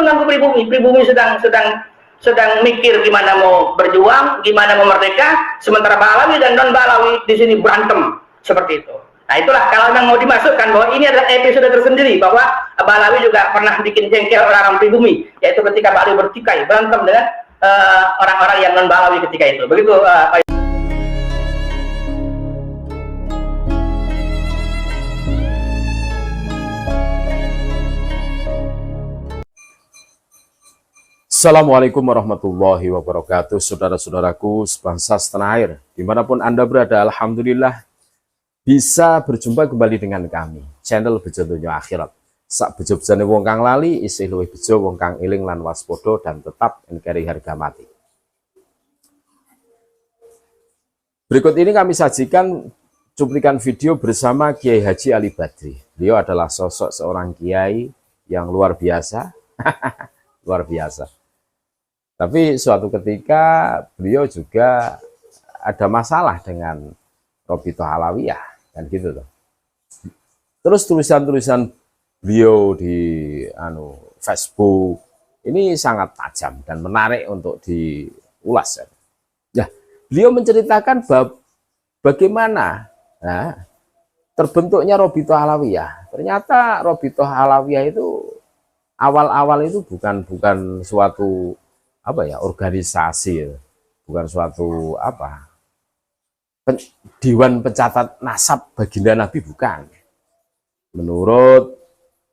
mengganggu pribumi. Pribumi sedang mikir gimana mau berjuang, gimana mau merdeka, sementara Balawi dan non Balawi di sini berantem seperti itu. Nah itulah kalau memang mau dimasukkan bahwa ini adalah episode tersendiri, bahwa Balawi juga pernah bikin jengkel orang-orang pribumi, yaitu ketika Balawi bertikai berantem dengan orang-orang yang non Balawi ketika itu. Begitu Pak. Assalamualaikum warahmatullahi wabarakatuh, saudara-saudaraku sebangsa setanah air, dimanapun Anda berada. Alhamdulillah bisa berjumpa kembali dengan kami, channel Bejo Donya Akhirat. Sak bejo-bejane wong kang lali, isih luwih bejo wong kang eling lan waspada dan tetap nkeri harga mati. Berikut ini kami sajikan cuplikan video bersama Kiai Haji Ali Badri. Beliau adalah sosok seorang kiai yang luar biasa, luar biasa. Tapi suatu ketika beliau juga ada masalah dengan Robitoh Alawiyah, kan gitu loh. Terus tulisan-tulisan beliau di Facebook ini sangat tajam dan menarik untuk diulas. Ya, beliau menceritakan bagaimana terbentuknya Robitoh Alawiyah. Ternyata Robitoh Alawiyah itu awal-awal itu bukan suatu organisasi, bukan suatu dewan pencatat nasab baginda Nabi, bukan. Menurut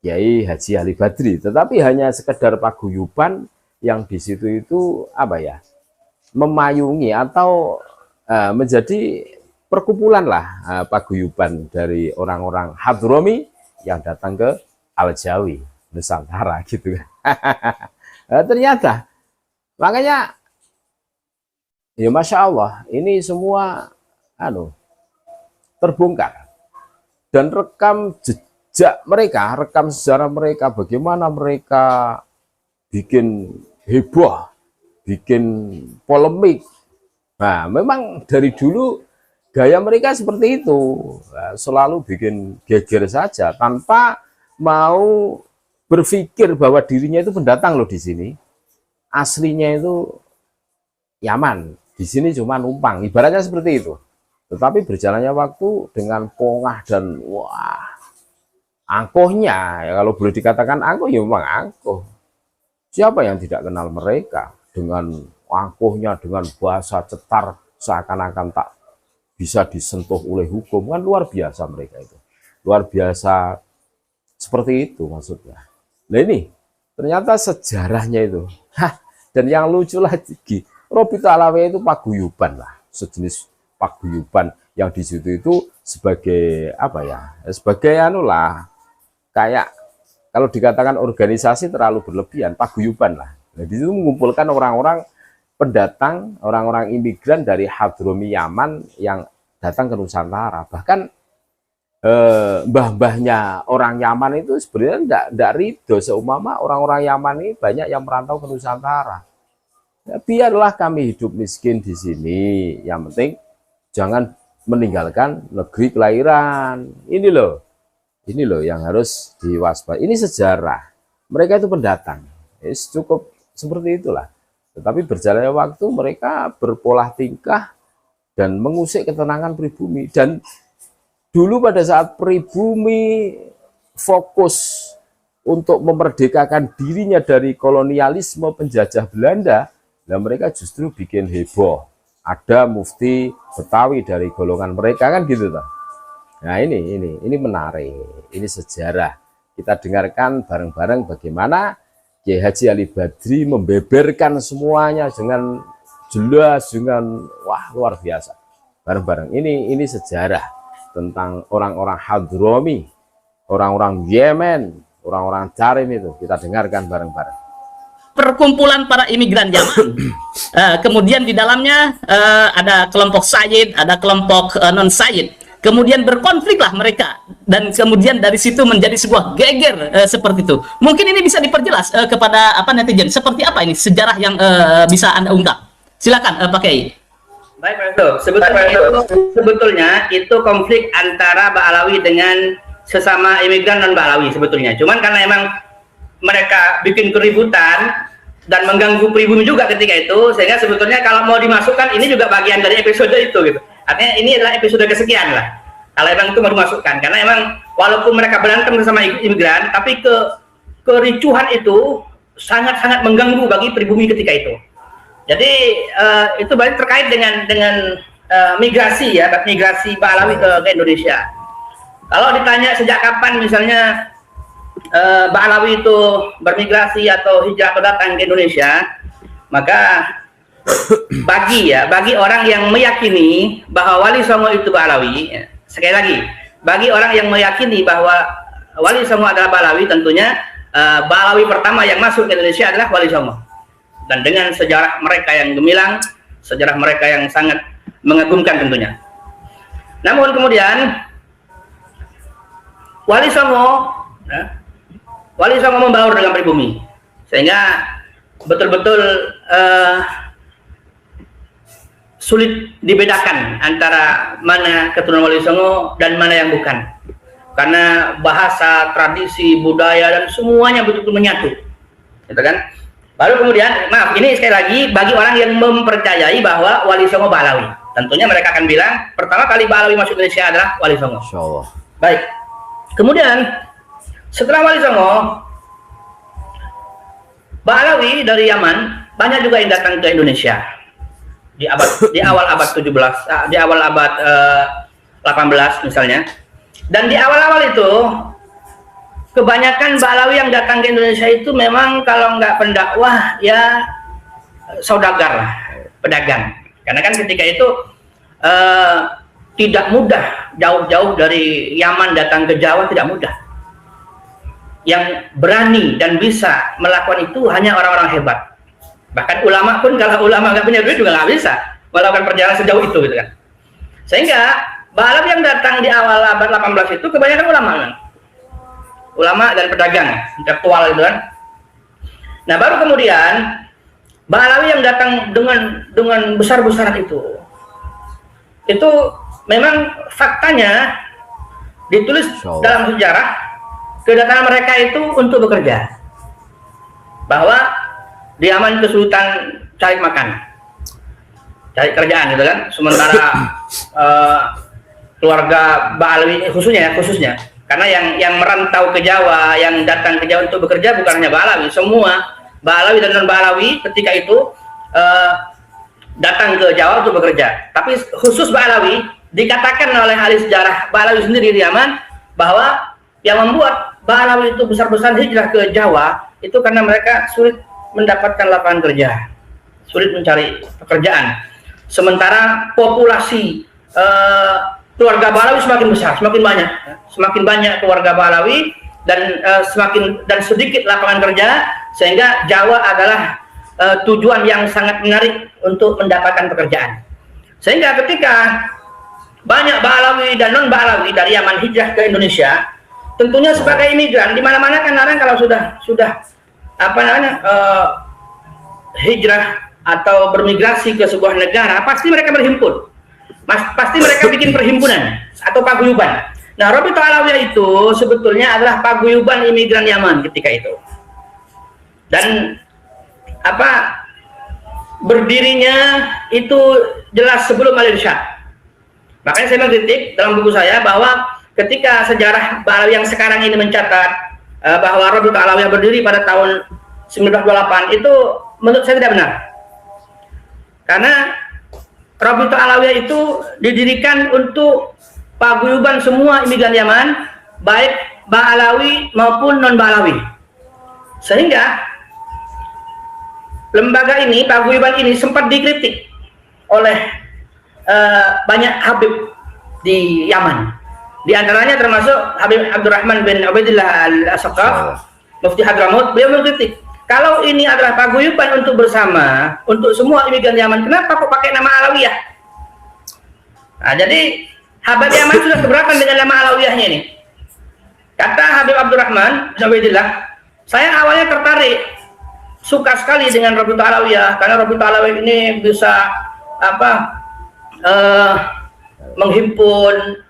Kiai Haji Ali Badri, tetapi hanya sekedar paguyuban yang di situ itu memayungi atau menjadi perkumpulan lah paguyuban dari orang-orang Hadromi yang datang ke Al-Jawi, Nusantara gitu kan. Ternyata makanya ya Masya Allah, ini semua terbongkar dan rekam jejak mereka, rekam sejarah mereka, bagaimana mereka bikin heboh, bikin polemik. Nah, memang dari dulu gaya mereka seperti itu, selalu bikin geger saja tanpa mau berpikir bahwa dirinya itu pendatang loh di sini. Aslinya itu Yaman, di sini cuma numpang, ibaratnya seperti itu. Tetapi berjalannya waktu dengan pongah dan angkuhnya, ya kalau boleh dikatakan angkuh, ya memang angkuh. Siapa yang tidak kenal mereka dengan angkuhnya, dengan bahasa cetar seakan-akan tak bisa disentuh oleh hukum, kan luar biasa mereka itu, luar biasa seperti itu maksudnya. Nah ini ternyata sejarahnya itu. Dan yang lucu lagi, Robitoh Alawiyah itu paguyuban lah, sejenis paguyuban yang di situ itu sebagai sebagai kayak kalau dikatakan organisasi terlalu berlebihan, paguyuban lah. Nah, di situ mengumpulkan orang-orang pendatang, orang-orang imigran dari Hadromi Yaman yang datang ke Nusantara. Bahkan mbah-mbahnya orang Yaman itu sebenarnya tidak ridho seumpama orang-orang Yaman ini banyak yang merantau ke Nusantara. Ya, biarlah kami hidup miskin di sini, yang penting jangan meninggalkan negeri kelahiran. Ini loh yang harus diwaspadai. Ini sejarah. Mereka itu pendatang. Cukup seperti itulah. Tetapi berjalannya waktu mereka berpola tingkah dan mengusik ketenangan pribumi. Dan dulu pada saat pribumi fokus untuk memerdekakan dirinya dari kolonialisme penjajah Belanda, nah mereka justru bikin heboh. Ada mufti Betawi dari golongan mereka, kan gitu toh. Nah ini menarik, ini sejarah. Kita dengarkan bareng-bareng bagaimana Kiai Haji Ali Badri membeberkan semuanya dengan jelas, dengan luar biasa. Bareng-bareng ini sejarah tentang orang-orang Hadromi, orang-orang Yemen, orang-orang Carim itu. Kita dengarkan bareng-bareng. Perkumpulan para imigran Yaman. Kemudian di dalamnya ada kelompok Sayyid, ada kelompok non Sayyid. Kemudian berkonfliklah mereka, dan kemudian dari situ menjadi sebuah geger seperti itu. Mungkin ini bisa diperjelas kepada netizen, seperti apa ini sejarah yang bisa Anda ungkap. Silakan Pak Kiai. Baik, Pak. Sebetulnya itu konflik antara Ba'alawi dengan sesama imigran non Ba'alawi sebetulnya. Cuman karena emang mereka bikin keributan dan mengganggu pribumi juga ketika itu, sehingga sebetulnya kalau mau dimasukkan ini juga bagian dari episode itu gitu. Artinya ini adalah episode kesekian lah kalau emang itu mau dimasukkan, karena emang walaupun mereka berantem sama imigran, tapi kericuhan itu sangat-sangat mengganggu bagi pribumi ketika itu. Jadi itu banyak terkait dengan migrasi ya, migrasi Ba'alawi ke Indonesia. Kalau ditanya sejak kapan misalnya Ba'alawi itu bermigrasi atau hijrah atau datang ke Indonesia, maka bagi orang yang meyakini bahwa Wali Songo itu Ba'alawi, ya, sekali lagi, bagi orang yang meyakini bahwa Wali Songo adalah Ba'alawi, tentunya Ba'alawi pertama yang masuk ke Indonesia adalah Wali Songo, dan dengan sejarah mereka yang gemilang, sejarah mereka yang sangat mengagumkan tentunya. Namun kemudian Wali Songo membaur dengan pribumi, sehingga betul-betul sulit dibedakan antara mana keturunan Wali Songo dan mana yang bukan, karena bahasa, tradisi, budaya dan semuanya betul-betul menyatu, gitu kan. Baru kemudian, maaf, ini sekali lagi bagi orang yang mempercayai bahwa Wali Songo Ba'alawi, tentunya mereka akan bilang pertama kali Ba'alawi masuk Indonesia adalah Wali Songo. Insyaallah. Baik. Kemudian setelah Wali Songo, Ba'alawi dari Yaman banyak juga yang datang ke Indonesia di awal abad 17, di awal abad 18 misalnya. Dan di awal-awal itu kebanyakan Ba'alawi yang datang ke Indonesia itu memang kalau nggak pendakwah ya saudagar lah, pedagang. Karena kan ketika itu tidak mudah, jauh-jauh dari Yaman datang ke Jawa tidak mudah. Yang berani dan bisa melakukan itu hanya orang-orang hebat. Bahkan ulama pun, kalau ulama nggak punya duit juga nggak bisa melakukan perjalanan sejauh itu, gitu kan. Sehingga Ba'alawi yang datang di awal abad 18 itu kebanyakan ulama kan? Ulama dan pedagang, intelektual, gitu kan. Nah baru kemudian Ba'alawi yang datang dengan besar-besaran itu memang faktanya ditulis dalam sejarah, kedatangan mereka itu untuk bekerja, bahwa di Yaman kesulitan cari makan, cari kerjaan, gitu kan. Sementara keluarga Ba'alawi khususnya karena yang merantau ke Jawa, yang datang ke Jawa untuk bekerja bukan hanya Ba'alawi, semua Ba'alawi dan non Ba'alawi ketika itu datang ke Jawa untuk bekerja. Tapi khusus Ba'alawi, dikatakan oleh ahli sejarah Ba'alawi sendiri di Yaman bahwa yang membuat Ba'alawi itu besar-besaran hijrah ke Jawa itu karena mereka sulit mendapatkan lapangan kerja, sulit mencari pekerjaan. Sementara populasi keluarga Ba'alawi semakin besar, semakin banyak keluarga Ba'alawi dan dan sedikit lapangan kerja, sehingga Jawa adalah tujuan yang sangat menarik untuk mendapatkan pekerjaan. Sehingga ketika banyak Ba'alawi dan non Ba'alawi dari Yaman hijrah ke Indonesia, tentunya sebagai imigran di mana-mana kan orang kalau sudah hijrah atau bermigrasi ke sebuah negara, pasti mereka berhimpun, pasti mereka bikin perhimpunan atau paguyuban. Nah, Rabithah Alawiyah itu sebetulnya adalah paguyuban imigran Yaman ketika itu, dan berdirinya itu jelas sebelum Al-Irsyad. Makanya saya mengkritik dalam buku saya bahwa ketika sejarah Ba'alawi yang sekarang ini mencatat bahwa Rabithah Alawiyah berdiri pada tahun 1928, itu menurut saya tidak benar. Karena Rabithah Alawiyah itu didirikan untuk paguyuban semua imigran Yaman, baik Ba'alawi maupun non Ba'alawi. Sehingga lembaga ini, paguyuban ini sempat dikritik oleh banyak Habib di Yaman. Di antaranya termasuk Habib Abdurrahman bin Ubaidillah Al-Asqaf, Mufti Hadramaut. Beliau mengkritik, kalau ini adalah paguyuban untuk bersama, untuk semua imigran Yaman, kenapa kok pakai nama Alawiyah? Nah, jadi Habib Yaman sudah keberatan dengan nama Alawiyahnya ini. Kata Habib Abdurrahman bin Ubaidillah, saya awalnya tertarik, suka sekali dengan Rabithah Alawiyah, karena Rabithah Alawiyah ini bisa menghimpun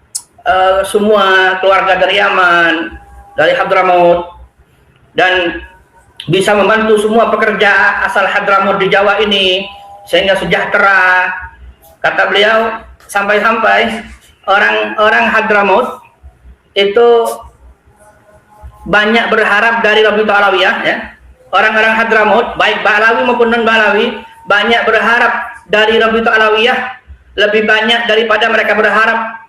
semua keluarga dari Yaman, dari Hadramaut, dan bisa membantu semua pekerja asal Hadramaut di Jawa ini sehingga sejahtera. Kata beliau, sampai-sampai orang Hadramaut itu banyak berharap dari Rabi'atul Alawiyah, ya. Orang-orang Hadramaut baik Ba'alawi maupun non Ba'alawi banyak berharap dari Rabi'atul Alawiyah lebih banyak daripada mereka berharap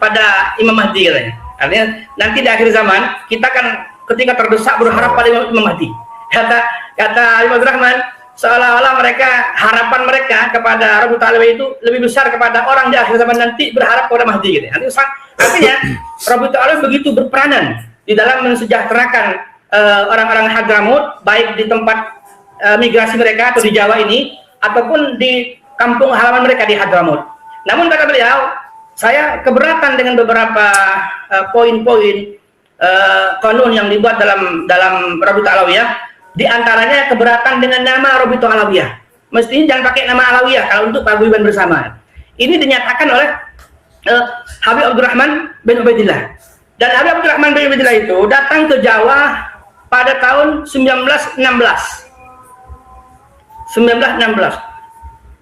pada Imam Mahdi katanya. Artinya nanti di akhir zaman kita kan ketika terdesak berharap pada Imam Mahdi. Kata Imam Rahman, seolah-olah mereka harapan mereka kepada Rabi'atul Alawiyah itu lebih besar kepada orang di akhir zaman nanti berharap kepada Mahdi gitu. Artinya Rabi'atul Alawiyah begitu berperanan di dalam mensejahterakan orang-orang Hadramaut baik di tempat migrasi mereka atau di Jawa ini ataupun di kampung halaman mereka di Hadramaut. Namun kata beliau, saya keberatan dengan beberapa poin-poin kanun yang dibuat dalam Rabi'atul Alawiyah. Di antaranya keberatan dengan nama Rabi'atul Alawiyah. Mestinya jangan pakai nama Alawiyah kalau untuk paguyuban bersama. Ini dinyatakan oleh Habib Abdurrahman bin Ubaidillah. Dan Habib Abdurrahman bin Ubaidillah itu datang ke Jawa pada tahun 1916.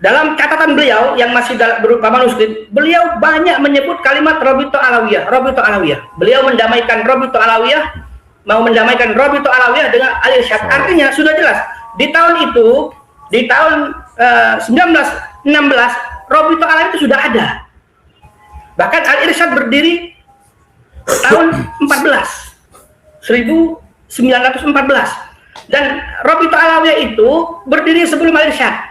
Dalam catatan beliau yang masih berupa manuskrip, beliau banyak menyebut kalimat Rabi'atul Alawiyah, Rabi'atul Alawiyah. Beliau mendamaikan Rabi'atul Alawiyah, mau mendamaikan Rabi'atul Alawiyah dengan Al-Irsyad. Artinya sudah jelas di tahun itu, di tahun 1916 Rabi'atul Alawiyah itu sudah ada. Bahkan Al-Irsyad berdiri tahun 1914. Dan Rabi'atul Alawiyah itu berdiri sebelum Al-Irsyad.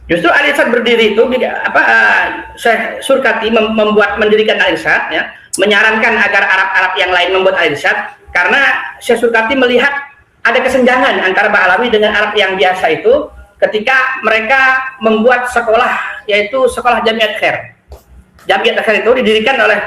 Justru Al-Irsyad berdiri itu Syekh Surkati mendirikan Al-Irsyad, ya, menyarankan agar Arab-Arab yang lain membuat Al-Irsyad karena Syekh Surkati melihat ada kesenjangan antara Ba'alawi dengan Arab yang biasa itu ketika mereka membuat sekolah, yaitu sekolah Jamiat Khair. Jamiat Khair itu didirikan oleh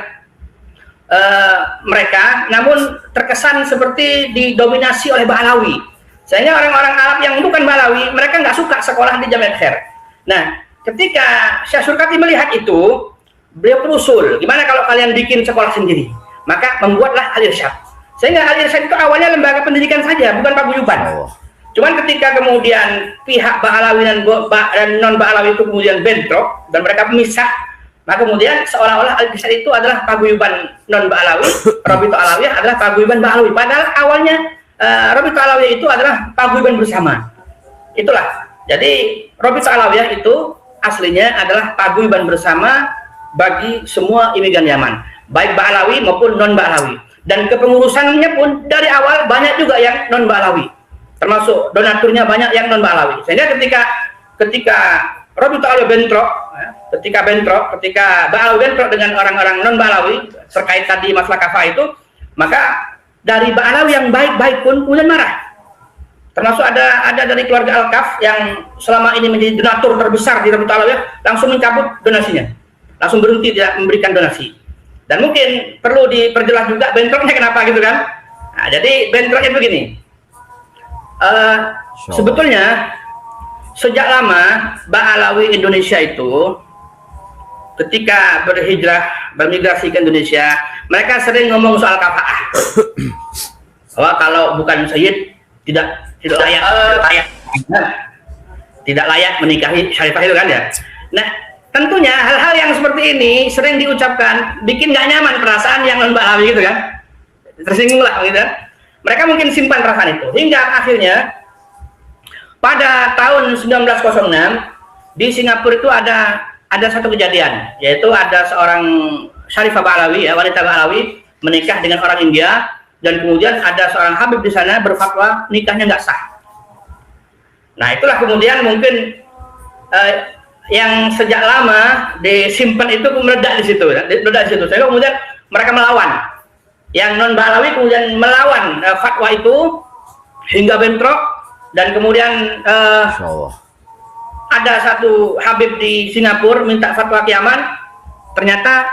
mereka, namun terkesan seperti didominasi oleh Ba'alawi, sehingga orang-orang Arab yang bukan Ba'alawi mereka nggak suka sekolah di Jamiat Khair. Nah, ketika Syekh Surkati melihat itu, beliau berusul, gimana kalau kalian bikin sekolah sendiri? Maka membuatlah Al-Irsyad. Sehingga Al-Irsyad itu awalnya lembaga pendidikan saja, bukan paguyuban. Cuman ketika kemudian pihak Ba'alawi dan non Ba'alawi itu kemudian bentrok dan mereka memisah, maka kemudian seolah-olah Al-Irsyad itu adalah paguyuban non Ba'alawi, Rabi'atul Alawiyah adalah paguyuban Ba'alawi. Padahal awalnya Rabi'atul Alawiyah itu adalah paguyuban bersama. Itulah. Jadi Rabi'atul Alawiyah itu aslinya adalah paguyuban bersama bagi semua imigran Yaman, baik Ba'alawi maupun non Ba'alawi. Dan kepengurusannya pun dari awal banyak juga yang non Ba'alawi, termasuk donaturnya banyak yang non Ba'alawi. Sehingga ketika Rabi'atul Alawiyah bentrok, ketika Ba'alawi bentrok dengan orang-orang non Ba'alawi terkait tadi masalah kafah itu, maka dari Ba'alawi yang baik-baik pun kemudian marah. Termasuk ada dari keluarga Al-Kaf yang selama ini menjadi donatur terbesar di Rabi'atul Alawiyah langsung mencabut donasinya, langsung berhenti tidak memberikan donasi. Dan mungkin perlu diperjelas juga bentroknya kenapa gitu kan. Nah, jadi bentroknya begini, sebetulnya sejak lama Ba'alawi Indonesia itu ketika bermigrasi ke Indonesia, mereka sering ngomong soal kafaah, bahwa kalau bukan Sayyid tidak layak menikahi Syarifah itu kan ya. Nah, tentunya hal-hal yang seperti ini sering diucapkan bikin nggak nyaman perasaan yang non Ba'alawi gitu kan, tersinggung lah gitu. Mereka mungkin simpan perasaan itu hingga akhirnya pada tahun 1906 di Singapura itu ada satu kejadian, yaitu ada seorang Syarifah Ba'alawi, ya, wanita Ba'alawi menikah dengan orang India. Dan kemudian ada seorang Habib di sana berfatwa nikahnya nggak sah. Nah, itulah kemudian mungkin yang sejak lama disimpan itu meledak di situ, Sehingga kemudian mereka melawan. Yang non Ba'alawi kemudian melawan fatwa itu hingga bentrok dan kemudian ada satu Habib di Singapura minta fatwa ke Yaman, ternyata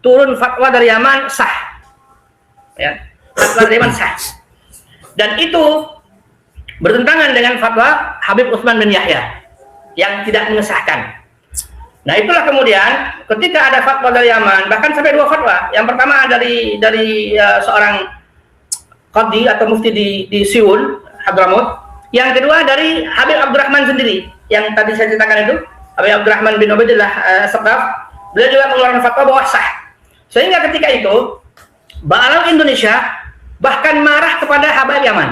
turun fatwa dari Yaman sah. Ya, fatwa dari Yaman sah, dan itu bertentangan dengan fatwa Habib Utsman bin Yahya yang tidak mengesahkan. Nah, itulah kemudian ketika ada fatwa dari Yaman, bahkan sampai 2 fatwa. Yang pertama dari seorang qadhi atau mufti di Seoul, Hadramaut. Yang kedua dari Habib Abdurrahman sendiri, yang tadi saya ceritakan itu, Habib Abdurrahman bin Ubaidillah Saqaf, beliau juga mengeluarkan fatwa bahwa sah. Sehingga ketika itu, Ba'alawi Indonesia bahkan marah kepada Habib Yaman.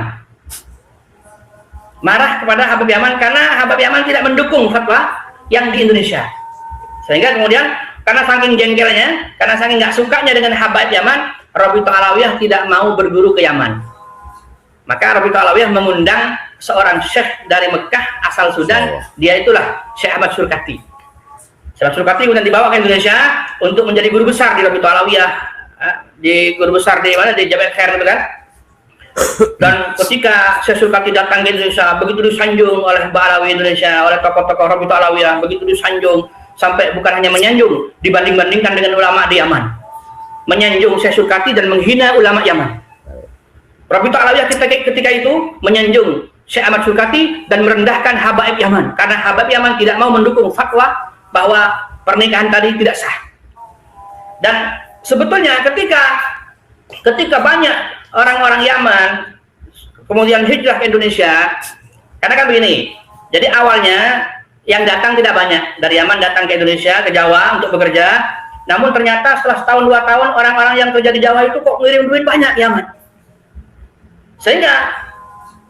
Marah kepada Habib Yaman karena Habib Yaman tidak mendukung fatwa yang di Indonesia. Sehingga kemudian karena saking jengkelnya, karena saking nggak sukanya dengan Habib Yaman, Rabithah Alawiyah tidak mau berguru ke Yaman. Maka Rabithah Alawiyah mengundang seorang syekh dari Mekah asal Sudan, dia itulah Syekh Ahmad Surkati. Syekh Ahmad Surkati kemudian dibawa ke Indonesia untuk menjadi guru besar di Rabithah Alawiyah, di guru besar di mana, di Jabal Khair itu kan. Dan ketika Syekh Surkati datang ke Indonesia, begitu disanjung oleh Ba'alawi Indonesia, oleh tokoh-tokoh Rabithah Alawiyah, begitu disanjung sampai bukan hanya menyanjung, dibanding-bandingkan dengan ulama di Yaman, menyanjung Syekh Surkati dan menghina ulama Yaman. Rabithah Alawiyah ketika itu menyanjung Syekh Ahmad Surkati dan merendahkan Habaib Yaman karena Habaib Yaman tidak mau mendukung fatwa bahwa pernikahan tadi tidak sah. Dan sebetulnya ketika banyak orang-orang Yaman kemudian hijrah ke Indonesia, karena kan begini, jadi awalnya yang datang tidak banyak dari Yaman datang ke Indonesia, ke Jawa untuk bekerja, namun ternyata setelah setahun 2 tahun orang-orang yang kerja di Jawa itu kok ngirim duit banyak Yaman. Sehingga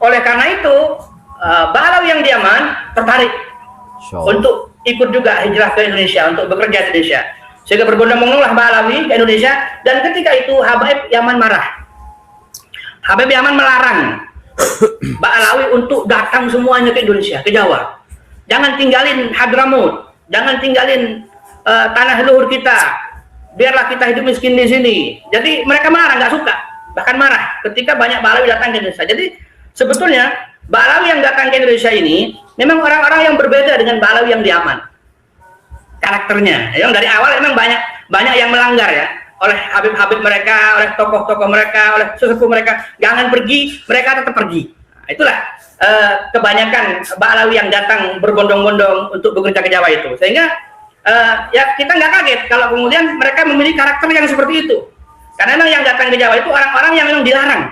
oleh karena itu Ba'alawi yang di Yaman tertarik untuk ikut juga hijrah ke Indonesia untuk bekerja di Indonesia. Sehingga berbondong-bondonglah Ba'alawi ke Indonesia, dan ketika itu Habaib Yaman marah. Habib Yaman melarang Ba'alawi untuk datang semuanya ke Indonesia, ke Jawa. Jangan tinggalin Hadramaut, jangan tinggalin tanah leluhur kita. Biarlah kita hidup miskin di sini. Jadi mereka marah, nggak suka, bahkan marah ketika banyak Ba'alawi datang ke Indonesia. Jadi sebetulnya Ba'alawi yang datang ke Indonesia ini memang orang-orang yang berbeda dengan Ba'alawi yang di Yaman. Karakternya, yang dari awal memang banyak yang melanggar ya. Oleh habib-habib mereka, oleh tokoh-tokoh mereka, oleh sesepuh mereka, jangan pergi, mereka tetap pergi. Nah, itulah kebanyakan Ba'alawi yang datang berbondong-bondong untuk bekerja ke Jawa itu. Sehingga ya kita nggak kaget kalau kemudian mereka memiliki karakter yang seperti itu. Karena memang yang datang ke Jawa itu orang-orang yang memang dilarang,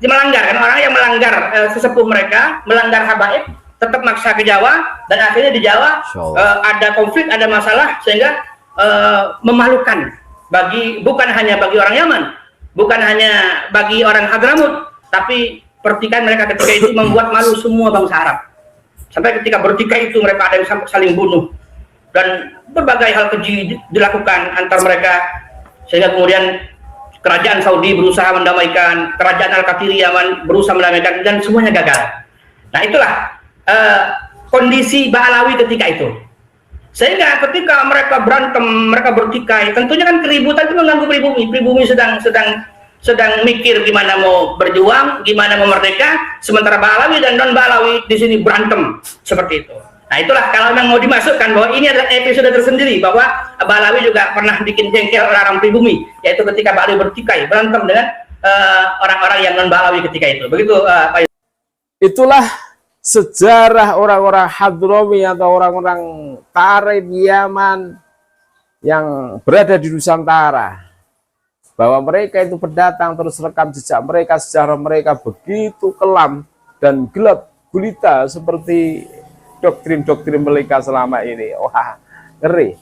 melanggar, kan, orang yang melanggar sesepuh mereka, melanggar habaib, tetap maksa ke Jawa, dan akhirnya di Jawa ada konflik, ada masalah, sehingga memalukan bukan hanya bagi orang Yaman, bukan hanya bagi orang Hadramut, tapi pertikaian mereka ketika itu membuat malu semua bangsa Arab. Sampai ketika bertikai itu mereka ada yang sampai saling bunuh, dan berbagai hal keji dilakukan antar mereka, sehingga kemudian kerajaan Saudi berusaha mendamaikan, kerajaan Al-Qatiri Yaman berusaha mendamaikan, dan semuanya gagal. Nah itulah kondisi Ba'alawi ketika itu. Sehingga ketika mereka berantem, mereka bertikai, tentunya kan keributan itu mengganggu pribumi. Pribumi sedang mikir gimana mau berjuang, gimana mau merdeka, sementara Ba'alawi dan non Ba'alawi di sini berantem seperti itu. Nah itulah kalau memang mau dimasukkan bahwa ini adalah episode tersendiri, bahwa Ba'alawi juga pernah bikin jengkel orang pribumi, yaitu ketika Ba'alawi bertikai, berantem dengan orang-orang yang non Ba'alawi ketika itu. Begitu Pak. Itulah sejarah orang-orang Hadrami atau orang-orang Tarib Yaman yang berada di Nusantara, bahwa mereka itu pendatang, terus rekam jejak mereka, sejarah mereka begitu kelam dan gelap gulita seperti doktrin-doktrin mereka selama ini. Wah, ngeri.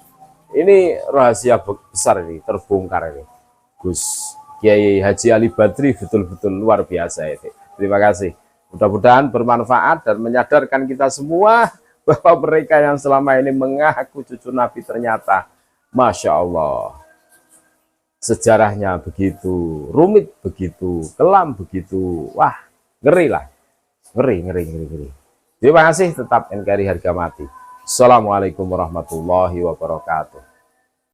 Ini rahasia besar ini, terbongkar ini. Gus Kiai Haji Ali Badri betul-betul luar biasa ini. Terima kasih. Mudah-mudahan bermanfaat dan menyadarkan kita semua bahwa mereka yang selama ini mengaku cucu Nabi ternyata, Masya Allah, sejarahnya begitu rumit, begitu kelam, begitu, wah, ngeri lah. Ngeri. Terima kasih, tetap NKRI harga mati. Assalamualaikum warahmatullahi wabarakatuh.